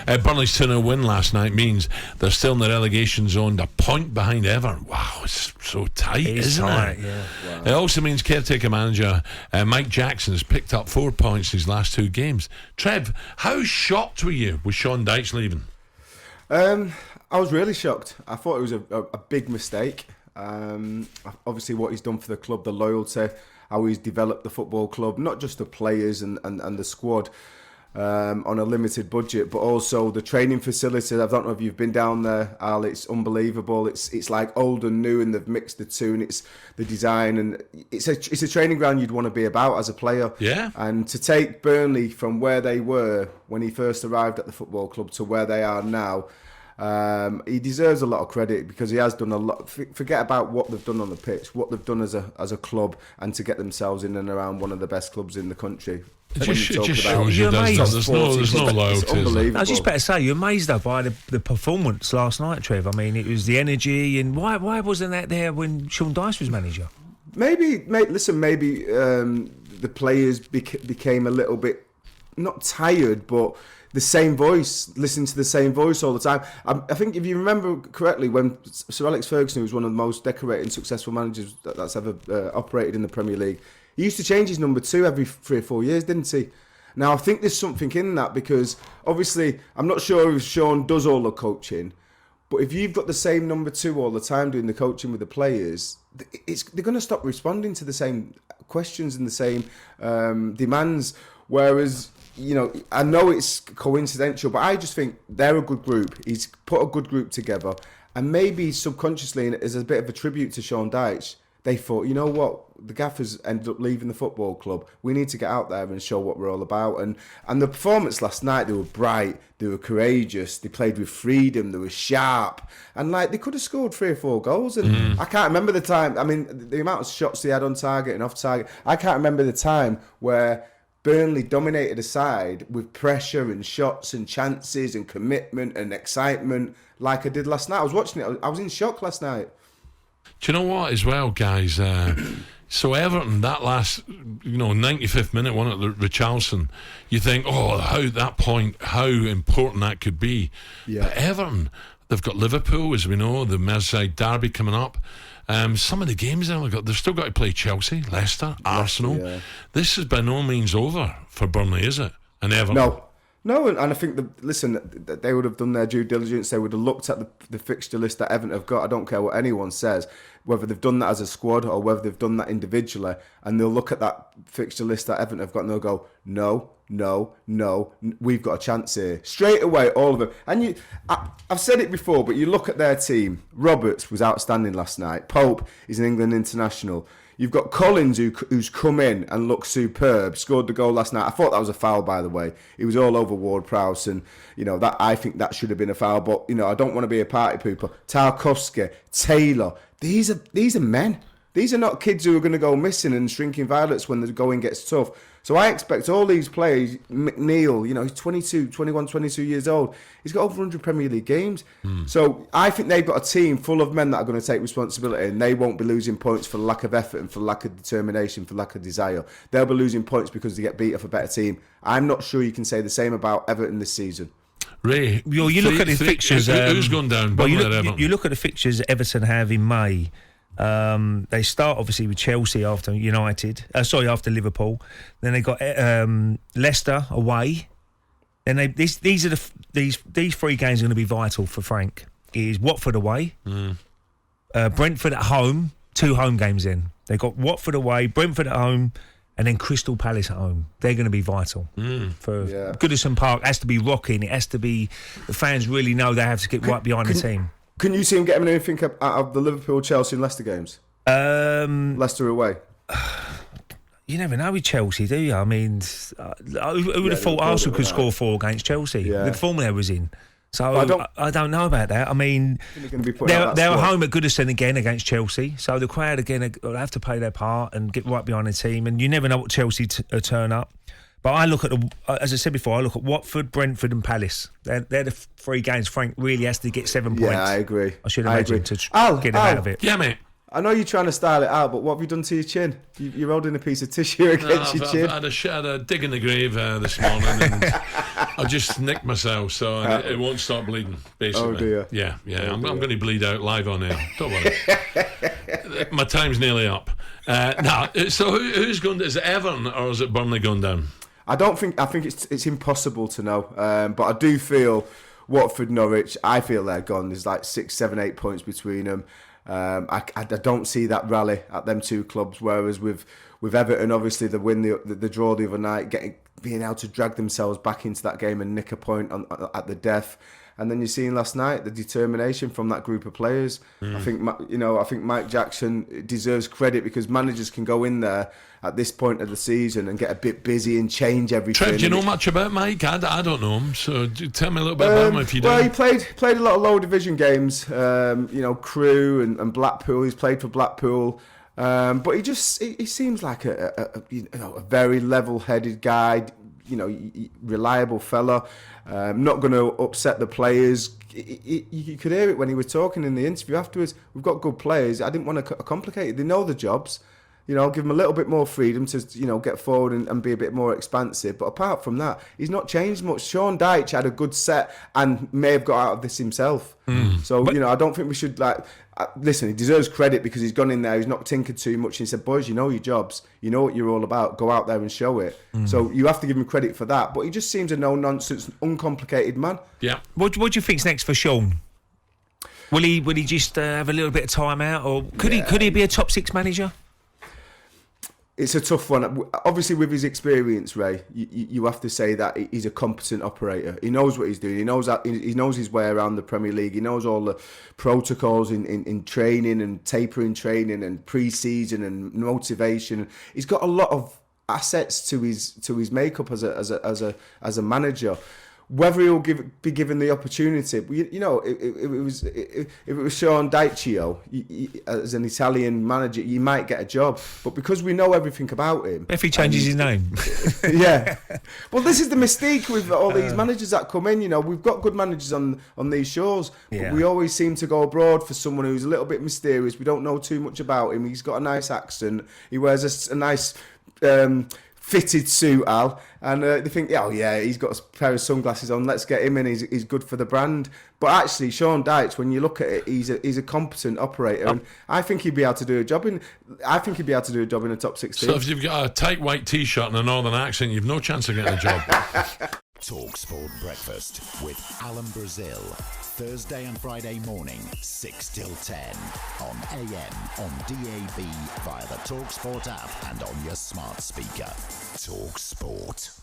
Burnley's 2-0 win last night means they're still in the relegation zone, a point behind Everton. Wow, it's so tight, isn't it? Yeah. Wow. It also means caretaker manager Mike Jackson has picked up 4 points in his last 2 games. Trev, how shocked were you with Sean Dyche leaving? I was really shocked. I thought it was a big mistake. Obviously what he's done for the club, the loyalty, how he's developed the football club, not just the players and the squad on a limited budget, but also the training facilities. I don't know if you've been down there, Al. It's unbelievable. It's like old and new, and they've mixed the two, and it's the design, and it's a training ground you'd want to be about as a player. Yeah. And to take Burnley from where they were when he first arrived at the football club to where they are now, he deserves a lot of credit because he has done a lot. Forget about what they've done on the pitch, what they've done as a club, and to get themselves in and around one of the best clubs in the country. It just shows you there's no loyalty. Unbelievable. I was just about to say, you're amazed though by the performance last night, Trev. I mean, it was the energy, and why wasn't that there when Sean Dyche was manager? Maybe the players became a little bit, not tired, but the same voice, listening to the same voice all the time. I think if you remember correctly, when Sir Alex Ferguson, who was one of the most decorated and successful managers that's ever operated in the Premier League, he used to change his number 2 every 3 or 4 years, didn't he? Now, I think there's something in that because, obviously, I'm not sure if Sean does all the coaching, but if you've got the same number 2 all the time doing the coaching with the players, they're going to stop responding to the same questions and the same demands. Whereas, you know, I know it's coincidental, but I just think they're a good group. He's put a good group together, and maybe subconsciously, as a bit of a tribute to Sean Dyche, they thought, you know what, the gaffers ended up leaving the football club. We need to get out there and show what we're all about. And the performance last night, they were bright, they were courageous, they played with freedom, they were sharp. And like, they could have scored 3 or 4 goals. And I can't remember the time, I mean, the amount of shots they had on target and off target. I can't remember the time where Burnley dominated a side with pressure and shots and chances and commitment and excitement like I did last night. I was watching it, I was in shock last night. Do you know what, as well, guys? So Everton, that last, 95th minute one at the Richarlison, you think, how important that could be. Yeah. But Everton, they've got Liverpool, as we know, the Merseyside derby coming up. Some of the games they've still got to play Chelsea, Leicester, Arsenal. Yeah. This is by no means over for Burnley, is it? And Everton. No, and I think they would have done their due diligence. They would have looked at the fixture list that Everton have got. I don't care what anyone says, whether they've done that as a squad or whether they've done that individually, and they'll look at that fixture list that Everton have got and they'll go, no, we've got a chance here. Straight away, all of them. And I've said it before, but you look at their team. Roberts was outstanding last night. Pope is an England international. You've got Collins, who's come in and looked superb, scored the goal last night. I thought that was a foul, by the way. He was all over Ward-Prowse, and that I think that should have been a foul. But I don't want to be a party pooper. Tarkowski, Taylor, these are men. These are not kids who are going to go missing and shrinking violets when the going gets tough. So I expect all these players, McNeil, he's 22 years old. He's got over 100 Premier League games. So I think they've got a team full of men that are going to take responsibility, and they won't be losing points for lack of effort and for lack of determination, for lack of desire. They'll be losing points because they get beat off a better team. I'm not sure you can say the same about Everton this season. Ray, you look at the fixtures. Who's gone down? You look at the fixtures Everton have in May. They start obviously with Chelsea after after Liverpool. Then they got Leicester away. Then these 3 games are going to be vital for Frank. Is Watford away, Brentford at home, 2 home games in. They got Watford away, Brentford at home, and then Crystal Palace at home. They're going to be vital for Goodison Park. Has to be rocking. It has to be. The fans really know they have to get right behind the team. Can you see him getting anything out of the Liverpool, Chelsea and Leicester games? Leicester away. You never know with Chelsea, do you? I mean, who would have thought Arsenal could score 4 against Chelsea? The form they was in. So I don't know about that. I mean, they're at home at Goodison again against Chelsea. So the crowd again will have to play their part and get right behind the team. And you never know what Chelsea turn up. But I look at, as I said before, I look at Watford, Brentford and Palace. They're the 3 games Frank really has to get 7 points. Yeah, I agree. I should imagine to get him out of it. Yeah, mate. I know you're trying to style it out, but what have you done to your chin? You're holding a piece of tissue against your chin. I had a dig in the grave this morning. And I just nicked myself, so it won't stop bleeding, basically. Oh, dear. Yeah. I'm going to bleed out live on air. Don't worry. My time's nearly up. So who's going? Is it Everton or is it Burnley going down? I think it's impossible to know. But I do feel Watford, Norwich, I feel they're gone. There's like 6, 7, 8 points between them. I don't see that rally at them two clubs. Whereas with Everton, obviously the win, the draw the other night, being able to drag themselves back into that game and nick a point at the death. And then you're seeing last night the determination from that group of players. I think Mike Jackson deserves credit because managers can go in there at this point of the season and get a bit busy and change everything. Trev, do you know much about Mike? I don't know him, so tell me a little bit about him if you do. Well, he played a lot of low division games. Crewe and Blackpool. He's played for Blackpool. But he seems like a very level-headed guy. Reliable fella. Not going to upset the players. You could hear it when he was talking in the interview afterwards. We've got good players. I didn't want to complicate it. They know the jobs. Give them a little bit more freedom to get forward and be a bit more expansive. But apart from that, he's not changed much. Sean Dyche had a good set and may have got out of this himself. So I don't think we should listen. He deserves credit because he's gone in there. He's not tinkered too much. He said, "Boys, you know your jobs. You know what you're all about. Go out there and show it." So you have to give him credit for that. But he just seems a no-nonsense, uncomplicated man. Yeah. What do you think's next for Sean? Will he just have a little bit of time out, or could he be a top 6 manager? It's a tough one. Obviously, with his experience, Ray, you have to say that he's a competent operator. He knows what he's doing. He knows his way around the Premier League. He knows all the protocols in training and tapering training and pre-season and motivation. He's got a lot of assets to his makeup as a manager. Whether he'll be given the opportunity, if it was Sean Dyche, as an Italian manager, you might get a job. But because we know everything about him, if he changes his name, yeah. Well, this is the mystique with all these managers that come in. We've got good managers on these shows, but we always seem to go abroad for someone who's a little bit mysterious. We don't know too much about him. He's got a nice accent. He wears a nice. Fitted suit, Al, and they think, he's got a pair of sunglasses on. Let's get him in. He's good for the brand. But actually, Sean Dyche, when you look at it, he's a competent operator, and I think he'd be able to do a job in. I think he'd be able to do a job in a top 6 team. So if you've got a tight white T-shirt and a northern accent, you've no chance of getting a job. talkSPORT Breakfast with Alan Brazil. Thursday and Friday morning, 6 till 10. On AM, on DAB, via the talkSPORT app and on your smart speaker. talkSPORT.